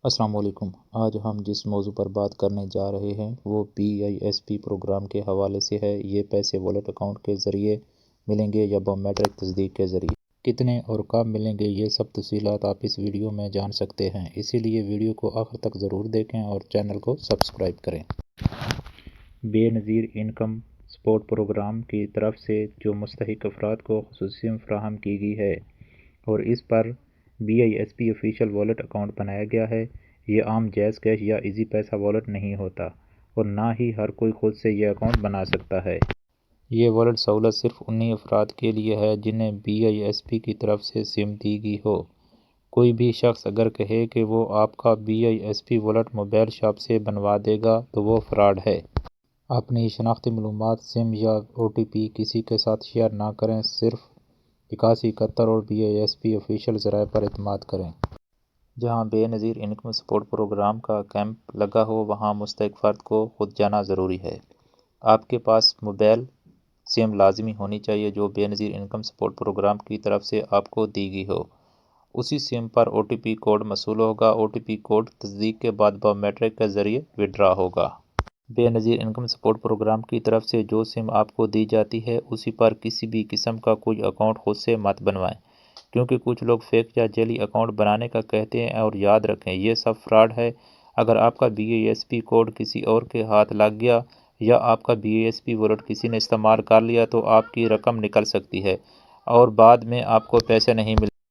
السلام علیکم۔ آج ہم جس موضوع پر بات کرنے جا رہے ہیں وہ BISP پروگرام کے حوالے سے ہے۔ یہ پیسے والیٹ اکاؤنٹ کے ذریعے ملیں گے یا بائیومیٹرک تصدیق کے ذریعے؟ کتنے اور کب ملیں گے، یہ سب تفصیلات آپ اس ویڈیو میں جان سکتے ہیں، اسی لیے ویڈیو کو آخر تک ضرور دیکھیں اور چینل کو سبسکرائب کریں۔ بے نظیر انکم سپورٹ پروگرام کی طرف سے جو مستحق افراد کو خصوصی فراہم کی گئی ہے اور اس پر BISP آفیشیل والیٹ اکاؤنٹ بنایا گیا ہے، یہ عام جیز کیش یا ایزی پیسہ والیٹ نہیں ہوتا اور نہ ہی ہر کوئی خود سے یہ اکاؤنٹ بنا سکتا ہے۔ یہ والیٹ سہولت صرف انہی افراد کے لیے ہے جنہیں BISP کی طرف سے سم دی گئی ہو۔ کوئی بھی شخص اگر کہے کہ وہ آپ کا BISP والیٹ موبائل شاپ سے بنوا دے گا تو وہ فراڈ ہے۔ اپنی شناختی معلومات، سم یا OTP کسی کے ساتھ شیئر نہ کریں، صرف 8171 اور BISP آفیشیل ذرائع پر اعتماد کریں۔ جہاں بے نظیر انکم سپورٹ پروگرام کا کیمپ لگا ہو وہاں مستحق فرد کو خود جانا ضروری ہے۔ آپ کے پاس موبائل سم لازمی ہونی چاہیے جو بے نظیر انکم سپورٹ پروگرام کی طرف سے آپ کو دی گئی ہو۔ اسی سم پر OTP کوڈ موصول ہوگا۔ OTP کوڈ تصدیق کے بعد بائیومیٹرک کے ذریعے وڈرا ہوگا۔ بے نظیر انکم سپورٹ پروگرام کی طرف سے جو سم آپ کو دی جاتی ہے اسی پر کسی بھی قسم کا کوئی اکاؤنٹ خود سے مت بنوائیں، کیونکہ کچھ لوگ فیک یا جعلی اکاؤنٹ بنانے کا کہتے ہیں اور یاد رکھیں یہ سب فراڈ ہے۔ اگر آپ کا BISP کوڈ کسی اور کے ہاتھ لگ گیا یا آپ کا BISP والیٹ کسی نے استعمال کر لیا تو آپ کی رقم نکل سکتی ہے اور بعد میں آپ کو پیسے نہیں مل